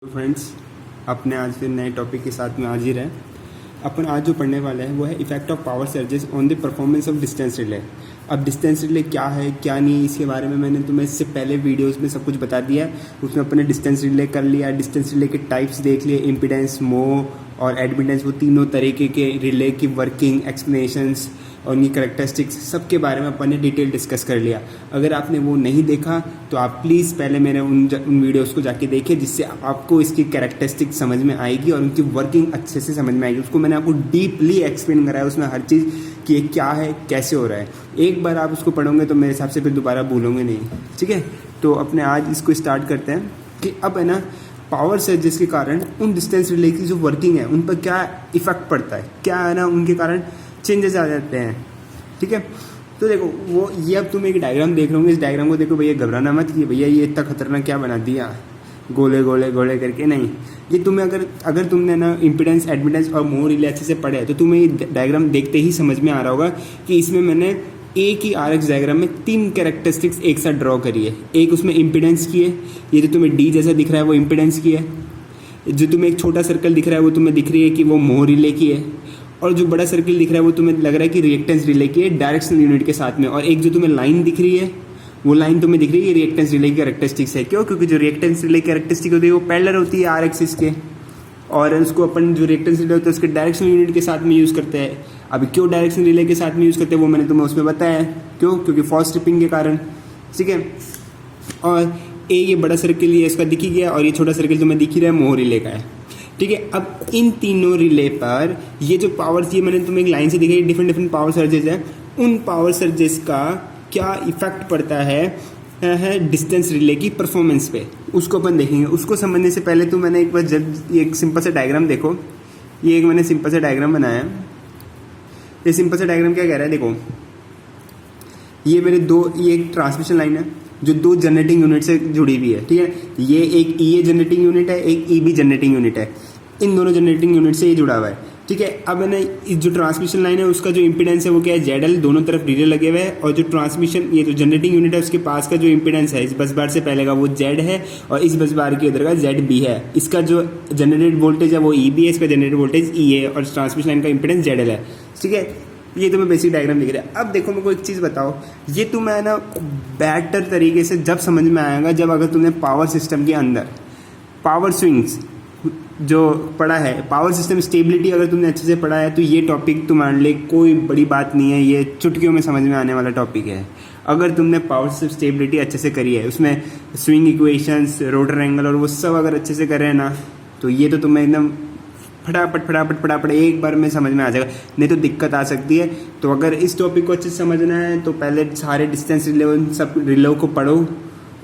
Friends, अपने आज फिर नए टॉपिक के साथ में हाजिर है। अपन आज जो पढ़ने वाला है वो है effect of power surges on the performance of distance relay. अब डिस्टेंस रिले क्या है क्या नहीं, इसके बारे में मैंने तुम्हें इससे पहले वीडियोस में सब कुछ बता दिया है। उसमें अपने डिस्टेंस रिले कर लिया, डिस्टेंस रिले के टाइप्स देख लिए, इम्पीडेंस, मो और एडमिटेंस, वो तीनों तरीके के रिले की वर्किंग, एक्सप्लेनेशंस और उनकी करेक्टरिस्टिक्स सब के बारे में अपन ने डिटेल डिस्कस कर लिया। अगर आपने वो नहीं देखा तो आप प्लीज़ पहले मेरे उन वीडियोस को जाके देखिए, जिससे आपको इसकी करेक्टरिस्टिक्स समझ में आएगी और उनकी वर्किंग अच्छे से समझ में आएगी। उसको मैंने आपको डीपली एक्सप्लेन कराया उसमें हर चीज़ कि ये क्या है, कैसे हो रहा है। एक बार आप उसको पढ़ोगे तो मेरे हिसाब से फिर दोबारा भूलोगे नहीं। ठीक है, तो अपने आज इसको स्टार्ट करते हैं कि अब है ना पावर सर्जेस के कारण उन डिस्टेंस रिले की जो वर्किंग है उन पर क्या इफेक्ट पड़ता है, क्या है ना उनके कारण चेंजेस आ जाते हैं। ठीक है, तो देखो वो ये अब तुम एक डायग्राम देख रहे होंगे, इस डायग्राम को देखो भैया, घबराना मत कि भैया ये इतना खतरनाक क्या बना दिया गोले गोले गोले करके, नहीं। ये तुम्हें अगर तुमने ना इम्पीडेंस, एडमिटेंस और मोर रिले अच्छे से पढ़े है तो तुम्हें ये डायग्राम देखते ही समझ में आ रहा होगा कि इसमें मैंने एक ही आरएक्स डायग्राम में तीन कैरेक्टरिस्टिक्स एक साथ ड्रॉ करी है। एक उसमें इम्पीडेंस की है, ये जो तुम्हें डी जैसा दिख रहा है वो इम्पीडेंस की है। जो तुम्हें एक छोटा सर्कल दिख रहा है वो तुम्हें दिख रही है कि वो मोर रिले की है। और जो बड़ा सर्किल दिख रहा है वो तुम्हें लग रहा है कि रिएक्टेंस रिले की है डायरेक्शनल यूनिट के साथ में। और एक जो तुम्हें लाइन दिख रही है वो लाइन तुम्हें दिख रही है रिएक्टेंस रिले की कैरेक्टरिस्टिक्स है। क्यों? क्योंकि जो रिएक्टेंस रिले की कैरेक्टरिस्टिक होती है वो पैरेलल होती है आर एक्सिस के, और उसको अपन जो रिएक्टेंस रिले होता है उसके डायरेक्शनल यूनिट के साथ में यूज़ करते हैं। अब क्यों डायरेक्शनल रिले के साथ में यूज़ करते हैं वो मैंने तुम्हें उसमें बताया है। क्यों? क्योंकि फॉल्स ट्रिपिंग के कारण। ठीक है, और ये बड़ा सर्किल ये इसका दिख ही गया और ये छोटा सर्किल तुम्हें दिख ही रहा है मोर रिले का है। ठीक है, अब इन तीनों रिले पर ये जो पावर्स, ये मैंने तुम्हें एक लाइन से दिखाई, डिफरेंट पावर सर्जेस हैं। उन पावर सर्जेस का क्या इफेक्ट पड़ता है डिस्टेंस रिले की परफॉर्मेंस पे, उसको अपन देखेंगे। उसको समझने से पहले तो मैंने एक बार जब एक सिंपल सा डायग्राम देखो, ये एक मैंने सिंपल सा डायग्राम बनाया। ये सिंपल सा डायग्राम क्या कह रहा है, देखो ये एक ट्रांसमिशन लाइन है जो दो जनरेटिंग यूनिट से जुड़ी हुई है। ठीक है, ये एक ईए जनरेटिंग यूनिट है, एक ईबी जनरेटिंग यूनिट है। इन दोनों जनरेटिंग यूनिट से ये जुड़ा हुआ है। ठीक है, अब है ना इस जो ट्रांसमिशन लाइन है उसका जो इम्पीडेंस है वो क्या है, जेडएल, दोनों तरफ रिले लगे हुए हैं। और जो ट्रांसमिशन, ये जो जनरेटिंग यूनिट है उसके पास का जो इम्पीडेंस है इस बस बार से पहले का वो जेड है और इस बस बार के उधर का जेड बी है। इसका जो जनरेटेड वोल्टेज है वो ईबी है, इसका जनरेटेड वोल्टेज ई है और ट्रांसमिशन लाइन का इम्पीडेंस जेडएल है। ठीक है, ये तुम्हें बेसिक डायग्राम दिख रहा है। अब देखो मेरे को एक चीज़ बताओ, ये तुम्हें ना बेटर तरीके से जब समझ में आएगा जब अगर तुमने पावर सिस्टम के अंदर पावर स्विंग्स जो पढ़ा है, पावर सिस्टम स्टेबिलिटी अगर तुमने अच्छे से पढ़ा है तो ये टॉपिक तुम्हारे लिए कोई बड़ी बात नहीं है, ये चुटकियों में समझ में आने वाला टॉपिक है। अगर तुमने पावर सिस्टम स्टेबिलिटी अच्छे से करी है, उसमें स्विंग इक्वेशंस, रोटर एंगल और वो सब अगर अच्छे से कर रहे हैं ना, तो ये तो तुम्हें एकदम फटाफट एक बार में समझ में आ जाएगा। नहीं तो दिक्कत आ सकती है। तो अगर इस टॉपिक को अच्छे से समझना है तो पहले सारे डिस्टेंस रिले, सब रिले को पढ़ो,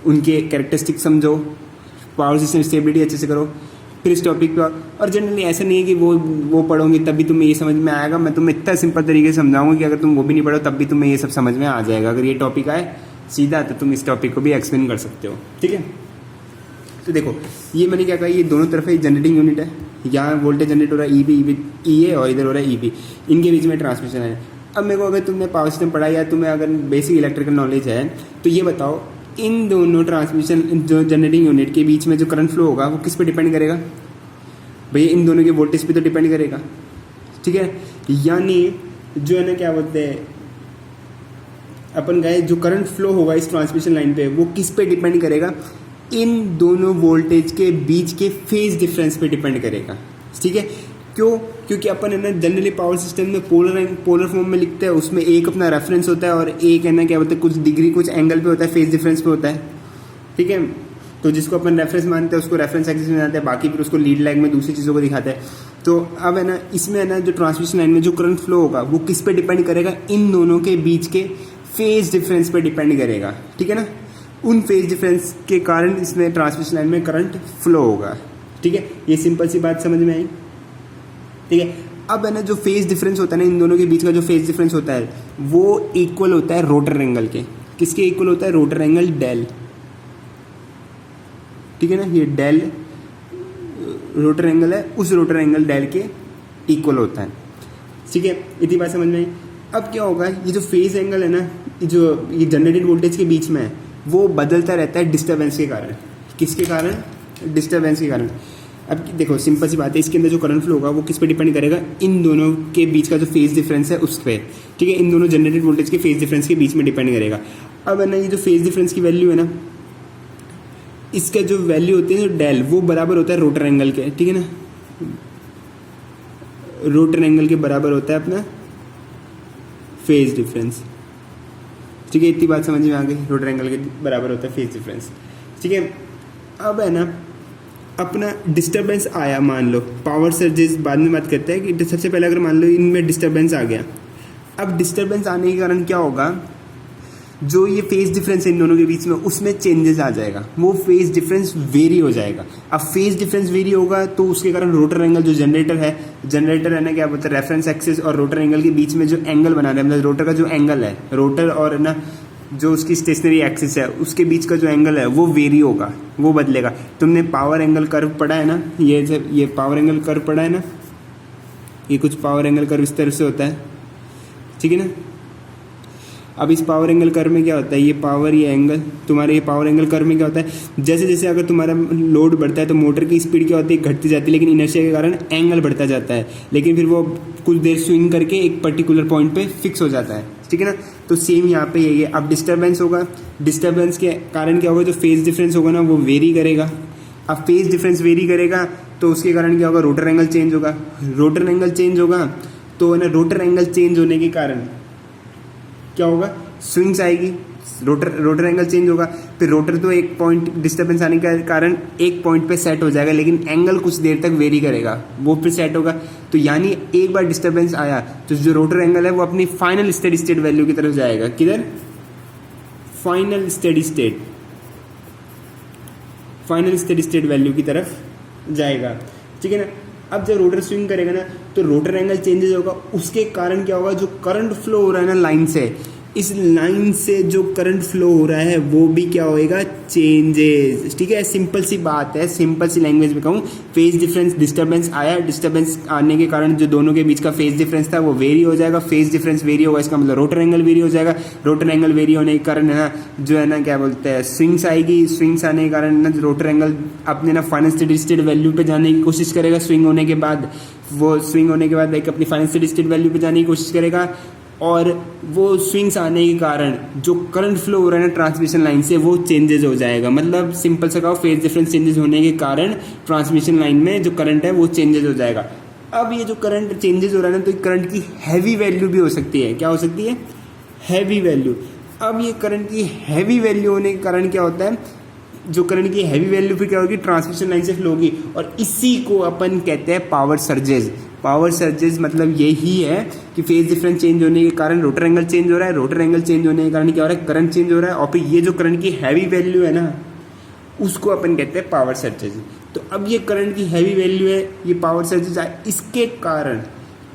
उनके कैरेक्टरिस्टिक समझो, पावर सिस्टम स्टेबिलिटी अच्छे से करो, फिर इस टॉपिक पर। और जनरली ऐसा नहीं है कि वो पढ़ोगे तभी तुम्हें ये समझ में आएगा। मैं तुम्हें इतना सिंपल तरीके से समझाऊंगा कि अगर तुम वो भी नहीं पढ़ो तब भी तुम्हें ये सब समझ में आ जाएगा। अगर ये टॉपिक आए सीधा तो तुम इस टॉपिक को भी एक्सप्लेन कर सकते हो। ठीक है, तो देखो ये मैंने क्या कहा, ये दोनों तरफ एक जनरेटिंग यूनिट है, यहाँ वोल्टेज जनरेट हो रहा है ई ए और इधर हो रहा है ईबी, इनके बीच में ट्रांसमिशन है। अब मेरे को अगर तुमने पावर सिस्टम पढ़ा या तुम्हें अगर बेसिक इलेक्ट्रिकल नॉलेज है तो ये बताओ, इन दोनों ट्रांसमिशन जो जनरेटिंग यूनिट के बीच में जो करंट फ्लो होगा वो किस पे डिपेंड करेगा भैया, इन दोनों के वोल्टेज पे तो डिपेंड करेगा। ठीक है, यानी जो है ना क्या बोलते हैं अपन गए, जो करंट फ्लो होगा इस ट्रांसमिशन लाइन पे वो किस पे डिपेंड करेगा, इन दोनों वोल्टेज के बीच के फेज डिफरेंस पे डिपेंड करेगा। ठीक है, क्यों? क्योंकि अपन है ना जनरली पावर सिस्टम में पोलर फॉर्म में लिखते हैं, उसमें एक अपना रेफरेंस होता है और एक है ना क्या बोलते हैं कुछ डिग्री कुछ एंगल पे होता है, फेज डिफरेंस पे होता है। ठीक है, तो जिसको अपन रेफरेंस मानते हैं उसको रेफरेंस एक्सिस में जाते हैं, बाकी फिर उसको लीड लाइन में दूसरी चीज़ों को दिखाते हैं। तो अब है ना इसमें है ना जो ट्रांसमिशन लाइन में जो करंट फ्लो होगा वो किस पे डिपेंड करेगा, इन दोनों के बीच के फेज डिफरेंस पे डिपेंड करेगा। ठीक है ना, उन फेज डिफरेंस के कारण इसमें ट्रांसमिशन लाइन में करंट फ्लो होगा। ठीक है, ये सिंपल सी बात समझ में आई। ठीक है, अब है ना जो फेज डिफरेंस होता है ना इन दोनों के बीच का जो फेज डिफरेंस होता है वो इक्वल होता है रोटर एंगल के। किसके इक्वल होता है? Rotor angle del. ठीक है ना, ये डेल रोटर एंगल है, उस रोटर एंगल डेल के इक्वल होता है। ठीक है, इतनी बात समझ में आई। अब क्या होगा, ये जो फेज एंगल है ना, जो ये जनरेटेड वोल्टेज के बीच में है वो बदलता रहता है डिस्टर्बेंस के कारण। किसके कारण? डिस्टर्बेंस के कारण। अब देखो सिंपल सी बात है, इसके अंदर जो करंट फ्लो होगा वो किस पे डिपेंड करेगा, इन दोनों के बीच का जो फेज डिफरेंस है उस पर, ठीक है, इन दोनों जनरेटेड वोल्टेज के फेज डिफरेंस के बीच में डिपेंड करेगा। अब है ना ये जो फेज डिफरेंस की वैल्यू है ना, इसका जो वैल्यू होती है जो डेल, वो बराबर होता है रोटर एंगल के, ठीक है ना, रोटर एंगल के बराबर होता है अपना फेज डिफरेंस, ठीक है, इतनी बात समझ में आ गई, रोटर एंगल के बराबर होता है फेज डिफरेंस, ठीक है। अब है ना अपना डिस्टर्बेंस आया, मान लो पावर सर्जेस बाद में बात करते हैं कि सबसे पहले अगर मान लो इनमें डिस्टर्बेंस आ गया, अब डिस्टर्बेंस आने के कारण क्या होगा, जो ये फेज डिफरेंस है इन दोनों के बीच में उसमें चेंजेस आ जाएगा, वो फेज डिफरेंस वेरी हो जाएगा। अब फेज डिफरेंस वेरी होगा तो उसके कारण रोटर एंगल जो जनरेटर है ना, क्या बोलते हैं, रेफरेंस एक्सिस और रोटर एंगल के बीच में जो एंगल बना रहे हैं, मतलब रोटर का जो एंगल है, रोटर और ना जो उसकी स्टेशनरी एक्सिस है उसके बीच का जो एंगल है वो वेरी होगा, वो बदलेगा। तुमने पावर एंगल कर्व पढ़ा है ना, ये पावर एंगल कर्व पढ़ा है ना, ये कुछ पावर एंगल कर्व इस तरह से होता है, ठीक है ना। अब इस पावर एंगल कर्व में क्या होता है, ये पावर, ये एंगल, तुम्हारे ये पावर एंगल कर्व में क्या होता है, जैसे जैसे अगर तुम्हारा लोड बढ़ता है तो मोटर की स्पीड क्या होती है, घटती जाती है, लेकिन इनर्शिया के कारण एंगल बढ़ता जाता है, लेकिन फिर वो कुछ देर स्विंग करके एक पर्टिकुलर पॉइंट पे फिक्स हो जाता है, ठीक है ना। तो सेम यहाँ पे यही है। अब डिस्टर्बेंस होगा, डिस्टर्बेंस के कारण क्या होगा, जो फेज डिफरेंस होगा ना वो वेरी करेगा। अब फेज डिफरेंस वेरी करेगा तो उसके कारण क्या होगा, रोटर एंगल चेंज होगा, रोटर एंगल चेंज होगा तो ना रोटर एंगल चेंज होने के कारण क्या होगा, स्विंग्स आएगी, रोटर एंगल चेंज होगा, फिर रोटर तो एक पॉइंट डिस्टर्बेंस आने के कारण एक पॉइंट पे सेट हो जाएगा, लेकिन एंगल कुछ देर तक वेरी करेगा, वो फिर सेट होगा। तो यानी एक बार डिस्टर्बेंस आया तो जो रोटर एंगल है वो अपनी फाइनल स्टेडी स्टेट वैल्यू की तरफ जाएगा, किधर, फाइनल स्टेडी स्टेट वैल्यू की तरफ जाएगा, ठीक है ना। अब जब रोटर स्विंग करेगा ना तो रोटर एंगल चेंजेस होगा, उसके कारण क्या होगा, जो करंट फ्लो हो रहा है ना लाइन से, इस लाइन से जो करंट फ्लो हो रहा है वो भी क्या होएगा, चेंजेस, ठीक है। सिंपल सी बात है, सिंपल सी लैंग्वेज में कहूँ, फेज डिफरेंस, डिस्टर्बेंस आया, डिस्टर्बेंस आने के कारण जो दोनों के बीच का फेज डिफरेंस था वो वेरी हो जाएगा, फेज डिफरेंस वेरी होगा, इसका मतलब रोटर एंगल वेरी हो जाएगा, रोटर एंगल वेरी होने के कारण है ना जो है ना क्या बोलते हैं, स्विंग्स आएगी, स्विंग्स आने के कारण ना रोटर एंगल अपने ना फाइनल स्टेडी स्टेट वैल्यू पे जाने की कोशिश करेगा, स्विंग होने के बाद एक अपनी फाइनल स्टेडी स्टेट वैल्यू पे जाने की कोशिश करेगा, और वो स्विंग्स आने के कारण जो करंट फ्लो हो रहा है ना ट्रांसमिशन लाइन से वो चेंजेस हो जाएगा। मतलब सिंपल सा कहो, फेज डिफरेंस चेंजेस होने के कारण ट्रांसमिशन लाइन में जो करंट है वो चेंजेस हो जाएगा। अब ये जो करंट चेंजेस हो रहा है ना, तो करंट की हैवी वैल्यू भी हो सकती है, क्या हो सकती है, हैवी वैल्यू। अब ये करंट की हैवी वैल्यू होने के कारण क्या होता है, जो करंट की हैवी वैल्यू फिर क्या होगी, ट्रांसमिशन लाइन से फ्लो होगी, और इसी को अपन कहते हैं पावर सर्जेस। पावर सर्जेस मतलब यही है कि फेज डिफरेंस चेंज होने के कारण रोटर एंगल चेंज हो रहा है, रोटर एंगल चेंज होने के कारण क्या हो रहा है, करंट चेंज हो रहा है, और फिर ये जो करंट की हैवी वैल्यू है ना उसको अपन कहते हैं पावर सर्जेस। तो अब ये करंट की हैवी वैल्यू है, ये पावर सर्जेस है, इसके कारण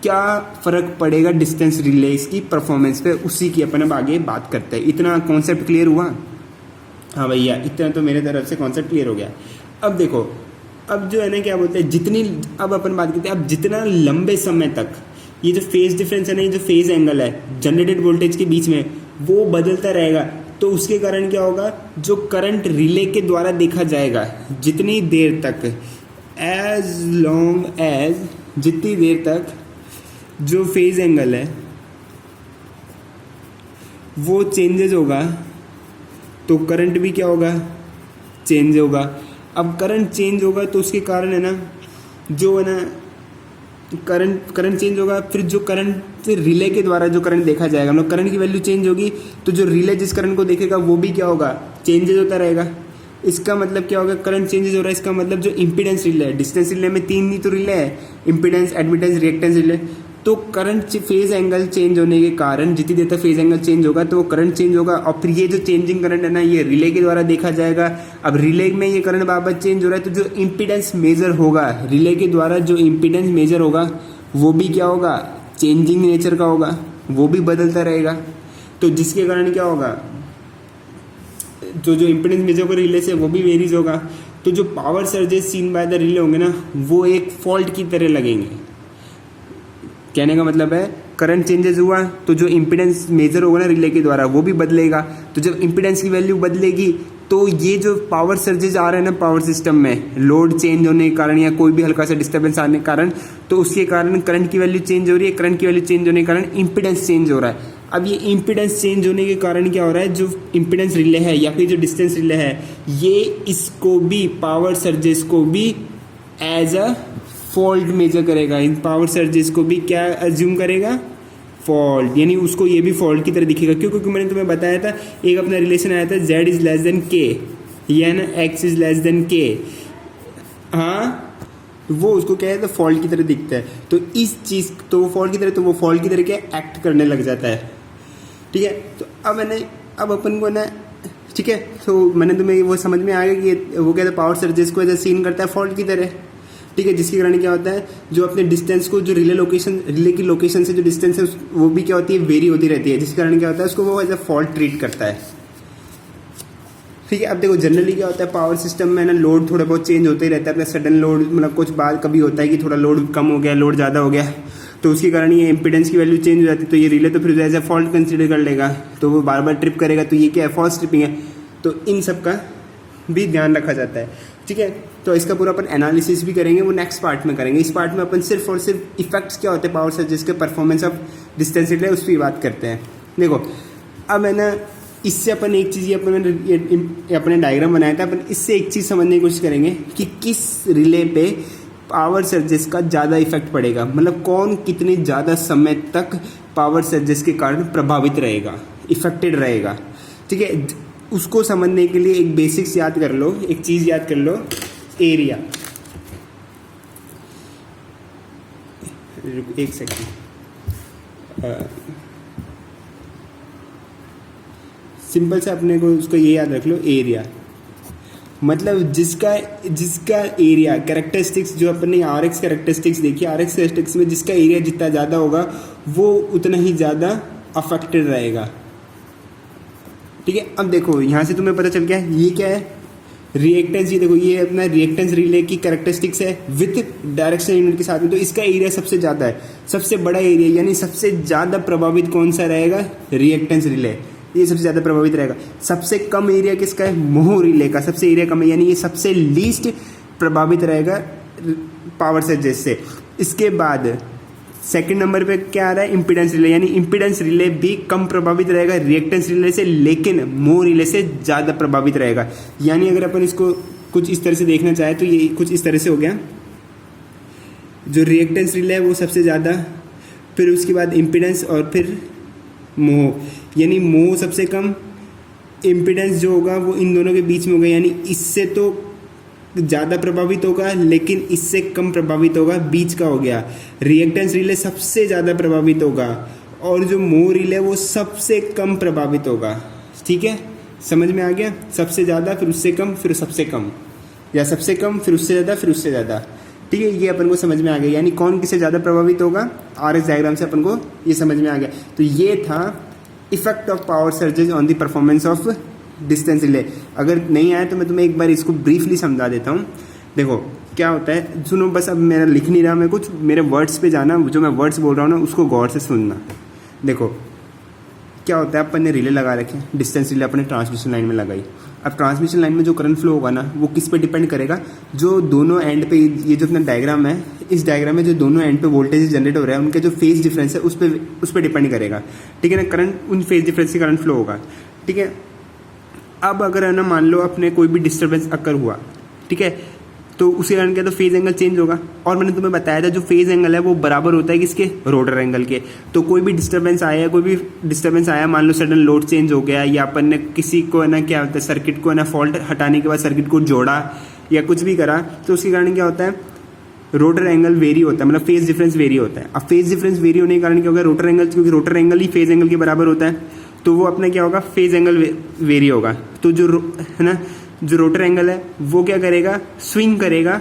क्या फ़र्क पड़ेगा डिस्टेंस रिलेस की परफॉर्मेंस पे, उसी की अपन अब आगे बात करते हैं। इतना कॉन्सेप्ट क्लियर हुआ? हाँ भैया, इतना तो मेरे तरफ से कॉन्सेप्ट क्लियर हो गया। अब देखो, अब जो है ना क्या बोलते हैं, जितनी, अब अपन बात करते हैं, अब जितना लंबे समय तक ये जो फेज डिफरेंस है ना, ये जो फेज एंगल है जनरेटेड वोल्टेज के बीच में वो बदलता रहेगा, तो उसके कारण क्या होगा, जो करंट रिले के द्वारा देखा जाएगा, जितनी देर तक, एज लॉन्ग एज, जितनी देर तक जो फेज एंगल है वो चेंजेस होगा, तो करंट भी क्या होगा, चेंज होगा। अब करंट चेंज होगा तो उसके कारण है ना, जो है ना करंट चेंज होगा, फिर जो करंट से रिले के द्वारा जो करंट देखा जाएगा, मतलब करंट की वैल्यू चेंज होगी, तो जो रिले जिस करंट को देखेगा वो भी क्या होगा, चेंजेस होता रहेगा। इसका मतलब क्या होगा, करंट चेंजेस हो रहा है, इसका मतलब जो इंपीडेंस रिले है, डिस्टेंस रिले में 3 ही तो रिले है, इंपीडेंस, एडमिटेंस, रिएक्टेंस रिले, तो करंट फेज एंगल चेंज होने के कारण जितनी देर तक फेज एंगल चेंज होगा तो वो करंट चेंज होगा, और फिर ये जो चेंजिंग करंट है ना ये रिले के द्वारा देखा जाएगा। अब रिले में ये करंट बार चेंज हो रहा है, तो जो इम्पीडेंस मेजर होगा, रिले के द्वारा जो इम्पीडेंस मेजर होगा वो भी क्या होगा, चेंजिंग नेचर का होगा, वो भी बदलता रहेगा। तो जिसके कारण क्या होगा, जो इम्पीडेंस मेजर होगा रिले से वो भी वेरीज होगा। तो जो power surges seen by the relay होंगे ना वो एक फॉल्ट की तरह लगेंगे। कहने का मतलब है, करंट चेंजेस हुआ तो जो इम्पीडेंस मेजर होगा ना रिले के द्वारा वो भी बदलेगा, तो जब इम्पीडेंस की वैल्यू बदलेगी तो ये जो पावर सर्जेज आ रहे हैं ना पावर सिस्टम में, लोड चेंज होने के कारण या कोई भी हल्का सा डिस्टर्बेंस आने के कारण, तो उसके कारण करंट की वैल्यू चेंज हो रही है। करंट की वैल्यू चेंज होने के कारण इम्पीडेंस चेंज हो रहा है। अब ये इम्पीडेंस चेंज होने के कारण क्या हो रहा है, जो इम्पीडेंस रिले है या फिर जो डिस्टेंस रिले है, ये इसको भी पावर सर्जेस को भी एज अ फॉल्ट मेजर करेगा। इन पावर सर्जेस को भी क्या अज्यूम करेगा, फॉल्ट, यानी उसको ये भी फॉल्ट की तरह दिखेगा। क्यों? क्योंकि मैंने तुम्हें बताया था एक अपना रिलेशन आया था z is less than k या ना x is less than k, हाँ वो उसको क्या है तो फॉल्ट की तरह दिखता है। तो इस चीज़ तो वो फॉल्ट की तरह, तो वो फॉल्ट की तरह क्या एक्ट करने लग जाता है। ठीक है, तो अब अपन को ना, ठीक है, तो मैंने तुम्हें वो समझ में आ गया कि वो क्या था, पावर सर्जेस को ऐसा सीन करता है फॉल्ट की तरह। ठीक है, जिसके कारण क्या होता है, जो अपने डिस्टेंस को, जो रिले की लोकेशन से जो डिस्टेंस है वो भी क्या होती है, वेरी होती रहती है, जिसके कारण क्या होता है उसको वो एज अ फॉल्ट ट्रीट करता है। ठीक है, अब देखो जनरली क्या होता है पावर सिस्टम में ना, लोड थोड़ा बहुत चेंज होते ही रहता है। अपना सडन लोड, मतलब कुछ बार कभी होता है कि थोड़ा लोड कम हो गया, लोड ज़्यादा हो गया, तो उसके कारण ये इम्पीडेंस की वैल्यू चेंज हो जाती है। तो ये रिले तो फिर एज अ फॉल्ट कंसिडर कर लेगा, तो वो बार बार ट्रिप करेगा, तो ये क्या है, फॉल्स ट्रिपिंग है। तो इन सब का भी ध्यान रखा जाता है। ठीक है, तो इसका पूरा अपन एनालिसिस भी करेंगे, वो नेक्स्ट पार्ट में करेंगे। इस पार्ट में अपन सिर्फ और सिर्फ इफेक्ट्स क्या होते हैं पावर सर्जेस के, परफॉर्मेंस ऑफ डिस्टेंस रिले, उस पर बात करते हैं। देखो अब है ना, इससे अपन एक चीज़, ये अपने डायग्राम बनाया था, अपन इससे एक चीज़ समझने की कोशिश करेंगे कि किस रिले पे पावर सर्जेस का ज़्यादा इफेक्ट पड़ेगा, मतलब कौन कितने ज़्यादा समय तक पावर सर्जेस के कारण प्रभावित रहेगा, इफेक्टेड रहेगा। ठीक है, उसको समझने के लिए एक बेसिक्स याद कर लो, एक चीज़ याद कर लो, एरिया। एक सेकेंड, सिंपल से अपने को उसको ये याद रख लो, एरिया मतलब जिसका एरिया कैरेक्टरिस्टिक्स, जो अपने आर एक्स कैरेक्टरिस्टिक्स देखिए, आर एक्स कैरेक्टरिस्टिक्स में जिसका एरिया जितना ज़्यादा होगा वो उतना ही ज़्यादा अफेक्टेड रहेगा। ठीक है, अब देखो यहाँ से तुम्हें पता चल गया ये क्या है, रिएक्टेंस। ये देखो ये अपना रिएक्टेंस रिले की कैरेक्टरिस्टिक्स है विथ डायरेक्शन यूनिट के साथ में, तो इसका एरिया सबसे ज़्यादा है, सबसे बड़ा एरिया, यानी सबसे ज़्यादा प्रभावित कौन सा रहेगा, रिएक्टेंस रिले, ये सबसे ज़्यादा प्रभावित रहेगा। सबसे कम एरिया किसका है, मोह रिले का, सबसे एरिया कम है, यानी ये सबसे लीस्ट प्रभावित रहेगा पावर सर्जेस से। इसके बाद सेकंड नंबर पे क्या आ रहा है, इम्पीडेंस रिले, यानी इम्पीडेंस रिले भी कम प्रभावित रहेगा रिएक्टेंस रिले से, लेकिन मोह रिले से ज़्यादा प्रभावित रहेगा। यानी अगर अपन इसको कुछ इस तरह से देखना चाहे तो ये कुछ इस तरह से हो गया, जो रिएक्टेंस रिले है वो सबसे ज़्यादा, फिर उसके बाद इम्पीडेंस और फिर मोह, यानी मोह सबसे कम, इम्पीडेंस जो होगा वो इन दोनों के बीच में होगा, यानी इससे तो ज़्यादा प्रभावित होगा लेकिन इससे कम प्रभावित होगा, बीच का हो गया। रिएक्टेंस रिले सबसे ज़्यादा प्रभावित होगा और जो मोह रिले वो सबसे कम प्रभावित होगा। ठीक है, समझ में आ गया, सबसे ज़्यादा फिर उससे कम फिर सबसे कम, या सबसे कम फिर उससे ज़्यादा फिर उससे ज़्यादा। ठीक है, ये अपन को समझ में आ गया, यानी कौन किससे ज़्यादा प्रभावित होगा, आर एस डायग्राम से अपन को ये समझ में आ गया। तो ये था effect of power surges on the performance of distance relay. अगर नहीं आया तो मैं तुम्हें एक बार इसको ब्रीफली समझा देता हूँ। देखो क्या होता है, सुनो बस, अब मेरा लिख नहीं रहा मैं कुछ, मेरे वर्ड्स पे जाना, जो मैं वर्ड्स बोल रहा हूँ ना उसको गौर से सुनना। देखो क्या होता है, अपन ने रिले लगा रखे, डिस्टेंस रिले अपने ट्रांसमिशन लाइन में लगाई। अब ट्रांसमिशन लाइन में जो करंट फ्लो होगा ना वो किस पे डिपेंड करेगा, जो दोनों एंड पे, ये जो अपना डायग्राम है, इस डायग्राम में जो दोनों एंड पे वोल्टेज जनरेट हो रहा है उनके जो फेज डिफरेंस है उस पर डिपेंड करेगा। ठीक है ना, करंट उन फेज डिफरेंस से करंट फ्लो होगा। ठीक है, अब अगर है ना मान लो अपने कोई भी डिस्टर्बेंस अकर हुआ, ठीक है, तो उसके कारण क्या, तो फेज एंगल चेंज होगा। और मैंने तुम्हें बताया था जो फेज एंगल है वो बराबर होता है किसके, रोटर एंगल के। तो कोई भी डिस्टर्बेंस आया, मान लो सडन लोड चेंज हो गया, या अपन ने किसी को है ना क्या होता है, सर्किट को है ना फॉल्ट हटाने के बाद सर्किट को जोड़ा या कुछ भी करा, तो उसके कारण क्या होता है, रोटर एंगल वेरी होता है, मतलब फेज डिफरेंस वेरी होता है। अब फेज डिफरेंस वेरी होने के कारण क्या होगा, रोटर एंगल, क्योंकि रोटर एंगल ही फेज एंगल के बराबर होता है, तो वो अपना क्या होगा, फेज एंगल वेरी होगा। तो जो है ना, जो रोटर एंगल है वो क्या करेगा, स्विंग करेगा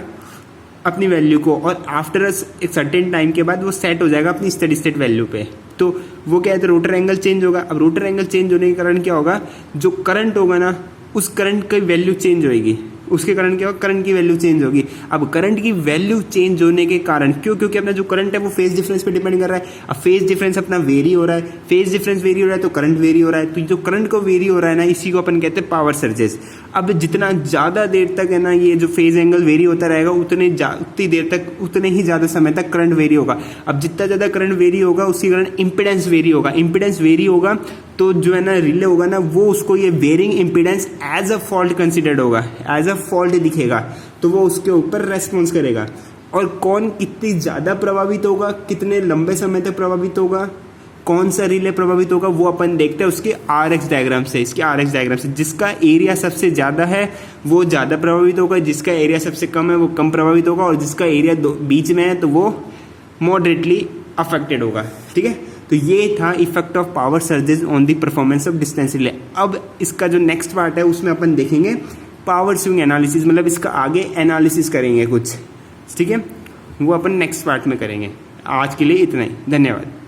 अपनी वैल्यू को, और आफ्टर एक सर्टेन टाइम के बाद वो सेट हो जाएगा अपनी स्टेडी स्टेट वैल्यू पे। तो वो क्या है, तो रोटर एंगल चेंज होगा। अब रोटर एंगल चेंज होने के कारण क्या होगा, जो करंट होगा ना उस करंट की वैल्यू चेंज होगी, उसके कारण क्या होगा, करंट की वैल्यू चेंज होगी। अब करंट की वैल्यू चेंज होने के कारण, क्योंकि अपना जो करंट है वो फेज डिफरेंस पे डिपेंड कर रहा है। अब फेज डिफरेंस अपना वेरी हो रहा है, फेज डिफरेंस वेरी हो रहा है तो करंट वेरी हो रहा है, तो जो करंट को वेरी हो रहा है ना, इसी को अपन कहते हैं पावर सर्जेस। अब जितना ज़्यादा देर तक है ना ये जो फेज एंगल वेरी होता रहेगा उतनी देर तक उतने ही ज़्यादा समय तक करंट वेरी होगा। अब जितना ज़्यादा करंट वेरी होगा उसके कारण इम्पिडेंस वेरी होगा। इम्पिडेंस वेरी होगा तो जो है ना रिले होगा ना वो उसको ये varying impedance as a fault considered होगा, एज अ फॉल्ट दिखेगा, तो वो उसके ऊपर रेस्पॉन्स करेगा। और कौन कितनी ज़्यादा प्रभावित होगा, कितने लंबे समय तक प्रभावित होगा, कौन सा रिले प्रभावित होगा, वो अपन देखते हैं उसके RX डायग्राम से। इसके RX डायग्राम से जिसका एरिया सबसे ज़्यादा है वो ज़्यादा प्रभावित होगा, जिसका एरिया सबसे कम है वो कम प्रभावित होगा, और जिसका एरिया बीच में है तो वो मॉडरेटली अफेक्टेड होगा। ठीक है, तो ये था effect of power surges on the performance of distance relay. अब इसका जो नेक्स्ट पार्ट है उसमें अपन देखेंगे पावर स्विंग एनालिसिस, मतलब इसका आगे एनालिसिस करेंगे कुछ। ठीक है, वो अपन नेक्स्ट पार्ट में करेंगे। आज के लिए इतना ही, धन्यवाद।